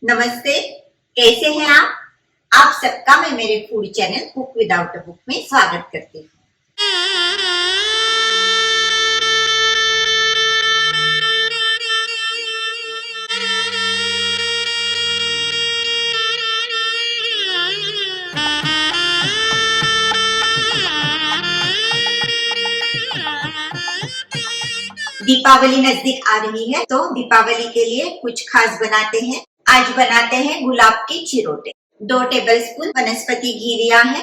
नमस्ते, कैसे हैं आप? आप सबका मैं मेरे food channel cook without a book में स्वागत करती हूँ। दीपावली नजदीक आ रही है, तो दीपावली के लिए कुछ खास बनाते हैं। आज बनाते हैं गुलाब के चिरोटे। 2 टेबलस्पून वनस्पति घी लिया है,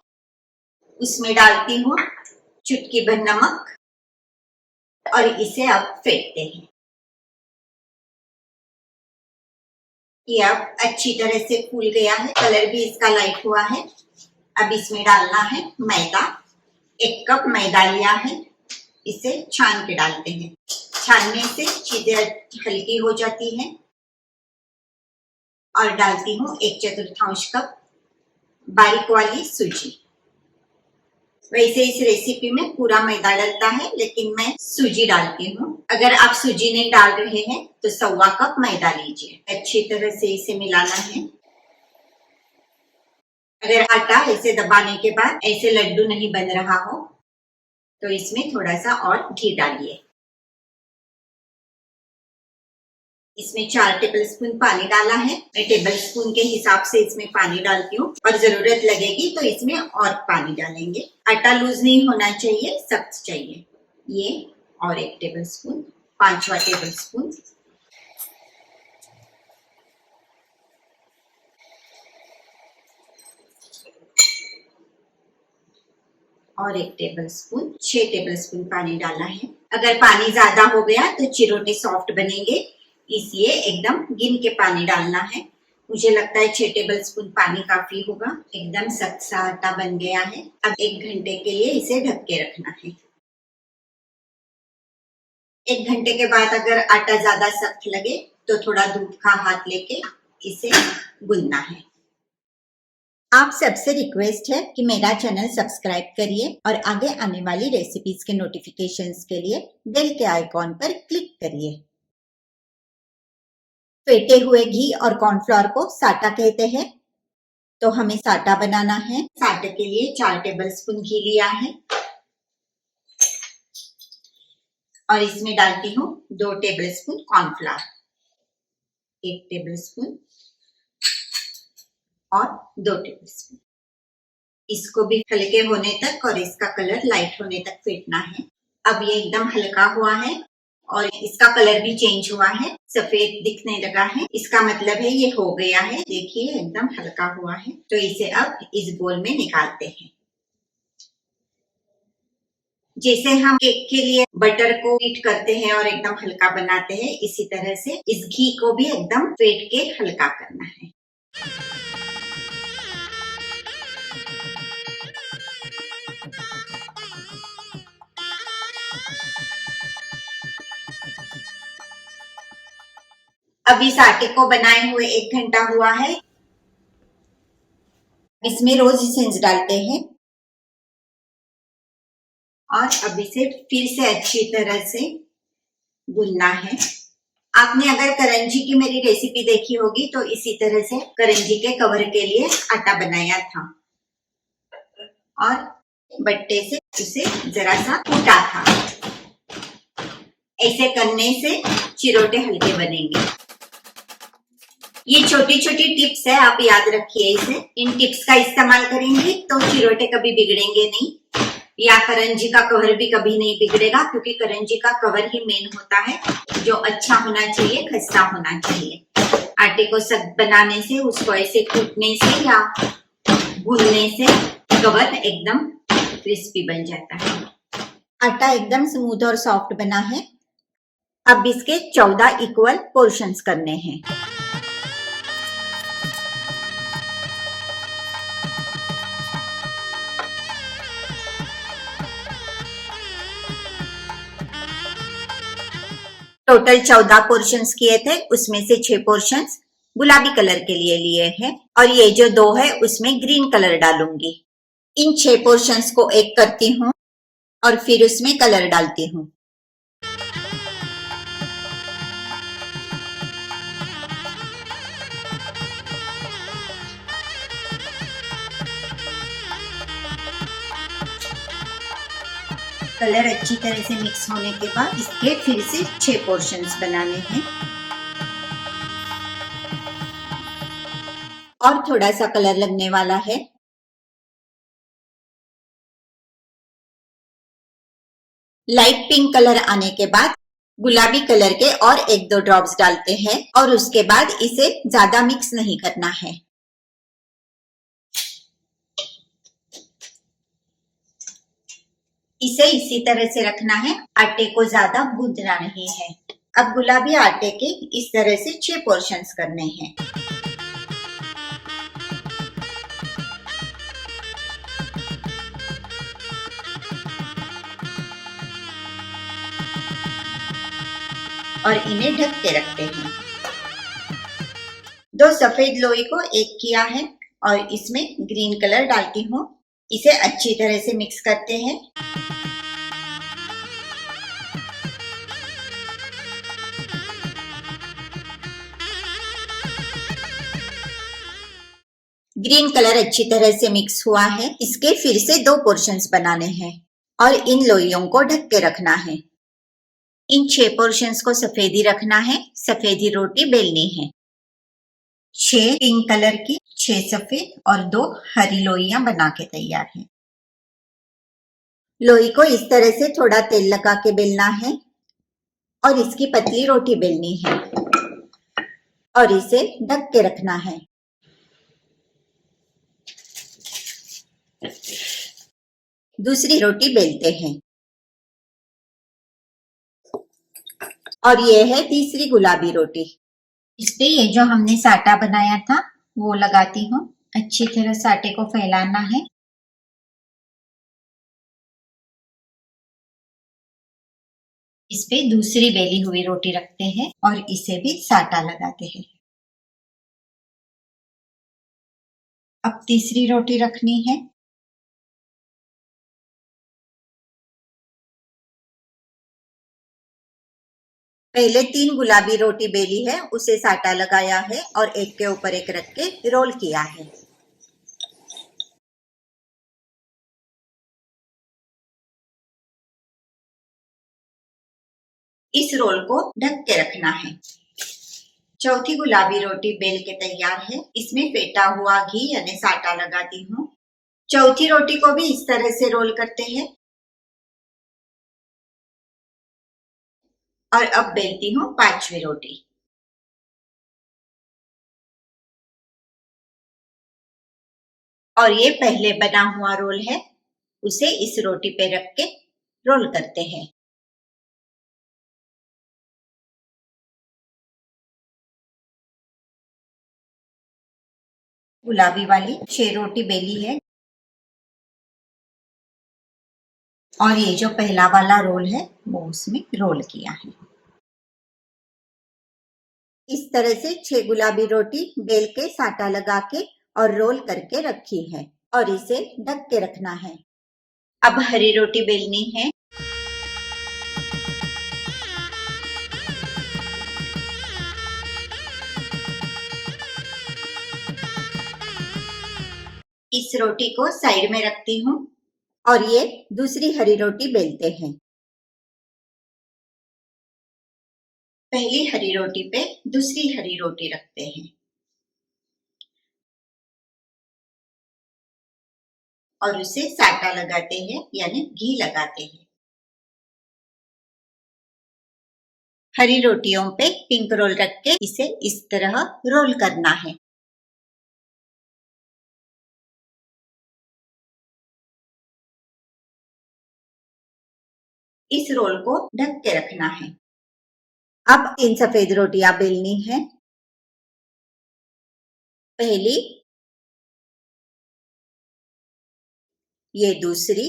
उसमें डालती हूँ चुटकी भर नमक और इसे अब फेंटते हैं। ये अब अच्छी तरह से फूल गया है, कलर भी इसका लाइट हुआ है। अब इसमें डालना है मैदा। 1 कप मैदा लिया है, इसे छान के डालते हैं। छानने से चीजें हल्की हो जाती हैं। और डालती हूँ 1/4 कप बारीक वाली सूजी। वैसे इस रेसिपी में पूरा मैदा डलता है, लेकिन मैं सूजी डालती हूँ। अगर आप सूजी नहीं डाल रहे हैं तो 1/4 कप मैदा लीजिए। अच्छी तरह से इसे मिलाना है। अगर आटा ऐसे दबाने के बाद ऐसे लड्डू नहीं बन रहा हो तो इसमें थोड़ा सा और घी डालिए। इसमें 4 टेबलस्पून पानी डाला है। मैं टेबलस्पून के हिसाब से इसमें पानी डालती हूँ और जरूरत लगेगी तो इसमें और पानी डालेंगे। आटा लूज नहीं होना चाहिए, सख्त चाहिए। ये और 1 टेबलस्पून, 5वां टेबलस्पून। और 1 टेबलस्पून, 6 टेबलस्पून पानी डाला है। अगर पानी ज्यादा हो गया तो चिरोटे सॉफ्ट बनेंगे, इसलिए एकदम गिन के पानी डालना है। मुझे लगता है 6 टेबलस्पून पानी काफी होगा। एकदम सख्त सा आटा बन गया है। अब 1 घंटे के लिए इसे ढक के रखना है। 1 घंटे के बाद अगर आटा ज्यादा सख्त लगे तो थोड़ा दूध का हाथ लेके इसे गूंदना है। आप सबसे रिक्वेस्ट है कि मेरा चैनल सब्सक्राइब करिए और आगे आने वाली रेसिपीज के नोटिफिकेशंस के लिए बेल के आइकॉन पर क्लिक करिए। फेंटे हुए घी और कॉर्नफ्लोर को साटा कहते हैं, तो हमें साटा बनाना है। साटे के लिए 4 टेबलस्पून घी लिया है और इसमें डालती हूँ 2 टेबलस्पून कॉर्नफ्लोर, 1 टेबलस्पून और 2 टेबलस्पून। इसको भी हल्के होने तक और इसका कलर लाइट होने तक फेंटना है। अब ये एकदम हल्का हुआ है और इसका कलर भी चेंज हुआ है, सफेद दिखने लगा है। इसका मतलब है ये हो गया है। देखिए एकदम हल्का हुआ है। तो इसे अब इस बोल में निकालते हैं। जैसे हम केक के लिए बटर को हीट करते हैं और एकदम हल्का बनाते हैं, इसी तरह से इस घी को भी एकदम फेंट के हल्का करना है। अब इस आटे को बनाए हुए 1 घंटा हुआ है। इसमें रोज एसेंस डालते हैं और अब इसे फिर से अच्छी तरह से गूंदना है। आपने अगर करंजी की मेरी रेसिपी देखी होगी तो इसी तरह से करंजी के कवर के लिए आटा बनाया था और बट्टे से उसे जरा सा कूटा था। ऐसे करने से चिरोटे हल्के बनेंगे। ये छोटी छोटी टिप्स है, आप याद रखिए इसे। इन टिप्स का इस्तेमाल करेंगे तो चिरोटे कभी बिगड़ेंगे नहीं, या करंजी का कवर भी कभी नहीं बिगड़ेगा, क्योंकि करंजी का कवर ही मेन होता है जो अच्छा होना चाहिए, खस्ता होना चाहिए। आटे को सख्त बनाने से, उसको ऐसे कूटने से या गूंदने से कवर एकदम क्रिस्पी बन जाता है। आटा एकदम स्मूथ और सॉफ्ट बना है। अब इसके 14 इक्वल पोर्शंस करने हैं। टोटल 14 पोर्शंस किए थे, उसमें से 6 पोर्शंस गुलाबी कलर के लिए लिए हैं और ये जो 2 है उसमें ग्रीन कलर डालूंगी। इन 6 पोर्शंस को एक करती हूँ और फिर उसमें कलर डालती हूँ। कलर अच्छी तरह से मिक्स होने के बाद इसके फिर से 6 पोर्शंस बनाने हैं और थोड़ा सा कलर लगने वाला है। लाइट पिंक कलर आने के बाद गुलाबी कलर के और 1-2 ड्रॉप्स डालते हैं और उसके बाद इसे ज्यादा मिक्स नहीं करना है। इसे इसी तरह से रखना है, आटे को ज्यादा गूंदना नहीं है। अब गुलाबी आटे के इस तरह से 6 पोर्शंस करने हैं। और इन्हें ढक के रखते हैं। 2 सफेद लोई को एक किया है और इसमें ग्रीन कलर डालती हूँ। इसे अच्छी तरह से मिक्स करते हैं। ग्रीन कलर अच्छी तरह से मिक्स हुआ है। इसके फिर से 2 पोर्शंस बनाने हैं और इन लोइयों को ढक के रखना है। इन 6 पोर्शंस को सफेदी रखना है, सफेदी रोटी बेलनी है। 6 पिंक कलर की, 6 सफेद और 2 हरी लोइयां बना के तैयार है। लोई को इस तरह से थोड़ा तेल लगा के बेलना है और इसकी पतली रोटी बेलनी है और इसे ढक के रखना है। दूसरी रोटी बेलते हैं और ये है तीसरी गुलाबी रोटी। इस पे ये जो हमने साटा बनाया था वो लगाती हूँ। अच्छी तरह साटे को फैलाना है। इस पे दूसरी बेली हुई रोटी रखते हैं और इसे भी साटा लगाते हैं। अब तीसरी रोटी रखनी है। पहले 3 गुलाबी रोटी बेली है, उसे साटा लगाया है और एक के ऊपर एक रख के रोल किया है। इस रोल को ढक के रखना है। चौथी गुलाबी रोटी बेल के तैयार है। इसमें फेटा हुआ घी यानी साटा लगाती हूँ। चौथी रोटी को भी इस तरह से रोल करते हैं और अब बेलती हूँ 5वीं रोटी। और ये पहले बना हुआ रोल है, उसे इस रोटी पे रख के रोल करते हैं। गुलाबी वाली 6 रोटी बेली है और ये जो पहला वाला रोल है वो उसमें रोल किया है। इस तरह से 6 गुलाबी रोटी बेल के साटा लगा के और रोल करके रखी है और इसे ढक के रखना है। अब हरी रोटी बेलनी है। इस रोटी को साइड में रखती हूँ और ये दूसरी हरी रोटी बेलते हैं। पहली हरी रोटी पे दूसरी हरी रोटी रखते हैं और उसे साटा लगाते हैं यानी घी लगाते हैं। हरी रोटियों पे पिंक रोल रख के इसे इस तरह रोल करना है। इस रोल को ढक के रखना है। अब 3 सफेद रोटियां बेलनी है। पहली, ये दूसरी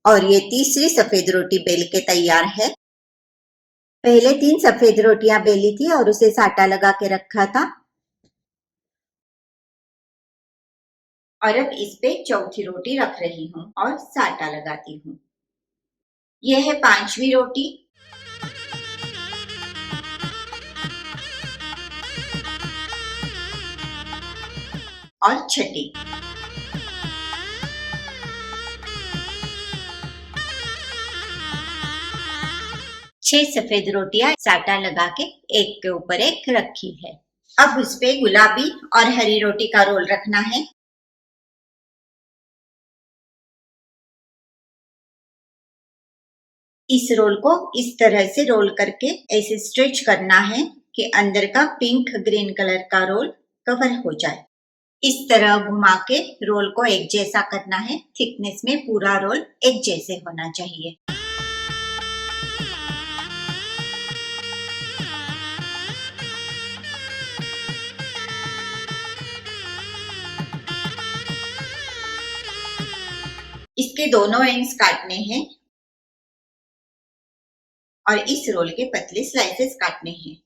और ये तीसरी सफेद रोटी बेल के तैयार है। पहले 3 सफेद रोटियां बेली थी और उसे साटा लगा के रखा था और अब इस पे चौथी रोटी रख रही हूँ और साटा लगाती हूँ। यह है 5वीं रोटी। और छठी। 6 सफेद रोटियां साटा लगा के एक के ऊपर एक रखी है। अब उस पे गुलाबी और हरी रोटी का रोल रखना है। इस रोल को इस तरह से रोल करके ऐसे स्ट्रेच करना है कि अंदर का पिंक ग्रीन कलर का रोल कवर हो जाए। इस तरह घुमा के रोल को एक जैसा करना है। थिकनेस में पूरा रोल एक जैसे होना चाहिए। इसके दोनों एंड्स काटने हैं और इस रोल के पतले स्लाइसेस काटने हैं।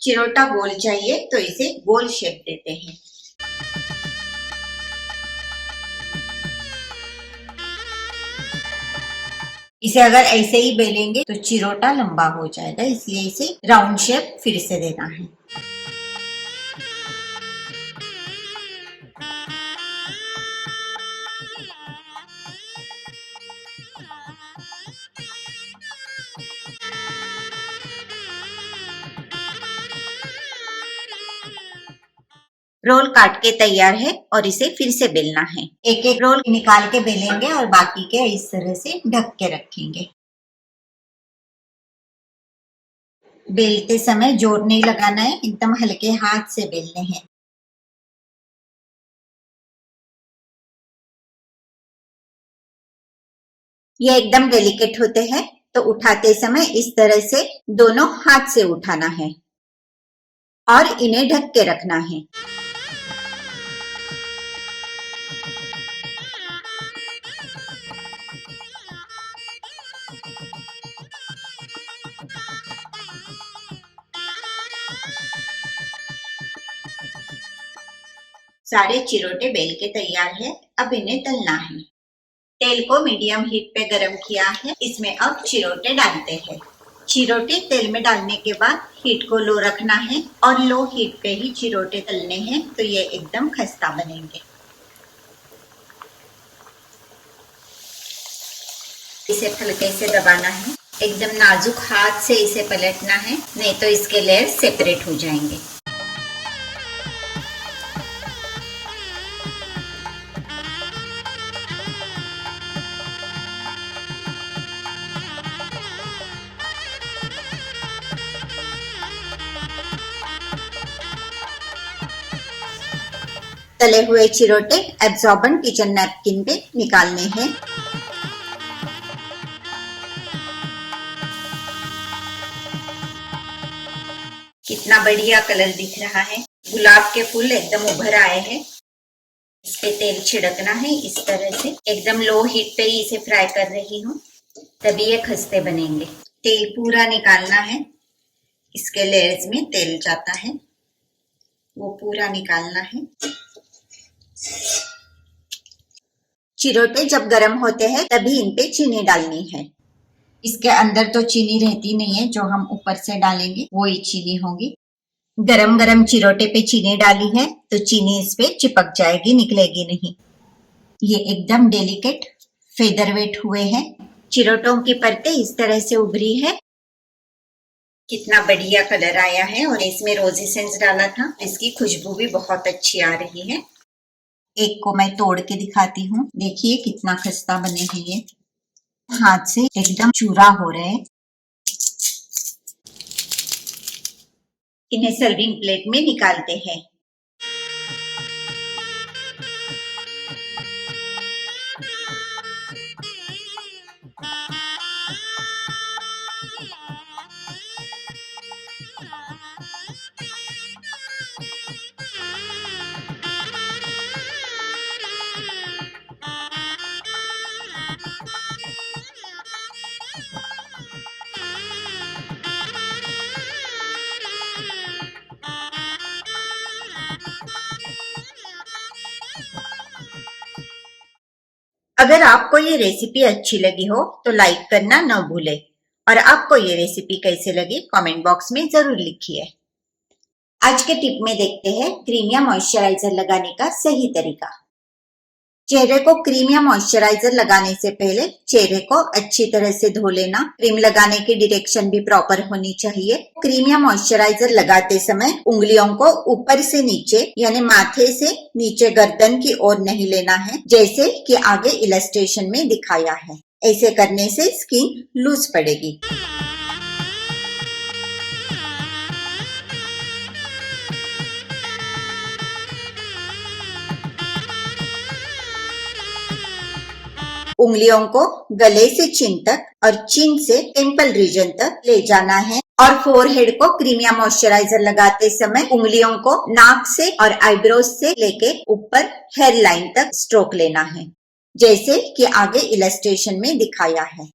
चिरोटा गोल चाहिए तो इसे गोल शेप देते हैं। इसे अगर ऐसे ही बेलेंगे तो चिरोटा लंबा हो जाएगा, इसलिए इसे राउंड शेप फिर से देना है। रोल काट के तैयार है और इसे फिर से बेलना है। एक एक रोल निकाल के बेलेंगे और बाकी के इस तरह से ढक के रखेंगे। बेलते समय जोर नहीं लगाना है, एकदम हल्के हाथ से बेलने हैं। ये एकदम डेलिकेट होते हैं तो उठाते समय इस तरह से दोनों हाथ से उठाना है और इन्हें ढक के रखना है। सारे चिरोटे बेल के तैयार है। अब इन्हें तलना है। तेल को मीडियम हीट पे गरम किया है। इसमें अब चिरोटे डालते हैं। चिरोटे तेल में डालने के बाद हीट को लो रखना है और लो हीट पे ही चिरोटे तलने हैं, तो ये एकदम खस्ता बनेंगे। इसे हल्के से दबाना है, एकदम नाजुक हाथ से इसे पलटना है, नहीं तो इसके लेयर सेपरेट हो जाएंगे। तले हुए चिरोटे एब्जॉर्बेंट किचन नैपकिन पे निकालने हैं। कितना बढ़िया कलर दिख रहा है। गुलाब के फूल एकदम उभर आए हैं। इस पे तेल छिड़कना है इस तरह से। एकदम लो हीट पे ही इसे फ्राई कर रही हूँ, तभी ये खस्ते बनेंगे। तेल पूरा निकालना है। इसके लेयर्स में तेल जाता है, वो पूरा निकालना है। चिरोटे जब गर्म होते हैं तभी इन पे चीनी डालनी है। इसके अंदर तो चीनी रहती नहीं है, जो हम ऊपर से डालेंगे वो ही चीनी होगी। गरम गरम चिरोटे पे चीनी डाली है तो चीनी इस पे चिपक जाएगी, निकलेगी नहीं। ये एकदम डेलिकेट फेदर वेट हुए हैं। चिरोटों की परतें इस तरह से उभरी है। कितना बढ़िया कलर आया है और इसमें रोज एसेंस डाला था, इसकी खुशबू भी बहुत अच्छी आ रही है। एक को मैं तोड़ के दिखाती हूँ। देखिए कितना खस्ता बने हैं ये, हाथ से एकदम चूरा हो रहे हैं। इन्हें सर्विंग प्लेट में निकालते हैं। अगर आपको ये रेसिपी अच्छी लगी हो तो लाइक करना न भूलें और आपको ये रेसिपी कैसे लगी कमेंट बॉक्स में जरूर लिखिए। आज के टिप में देखते हैं क्रीम या मॉइस्चराइजर लगाने का सही तरीका। चेहरे को क्रीम या मॉइस्चराइजर लगाने से पहले चेहरे को अच्छी तरह से धो लेना। क्रीम लगाने की डायरेक्शन भी प्रॉपर होनी चाहिए। क्रीम या मॉइस्चराइजर लगाते समय उंगलियों को ऊपर से नीचे यानी माथे से नीचे गर्दन की ओर नहीं लेना है, जैसे कि आगे इलस्ट्रेशन में दिखाया है। ऐसे करने से स्किन लूज पड़ेगी। उंगलियों को गले से चिन तक और चिन से टेम्पल रीजन तक ले जाना है और फोरहेड को क्रीम या मॉइस्चराइजर लगाते समय उंगलियों को नाक से और आईब्रोज से लेके ऊपर हेयर लाइन तक स्ट्रोक लेना है, जैसे कि आगे इलस्ट्रेशन में दिखाया है।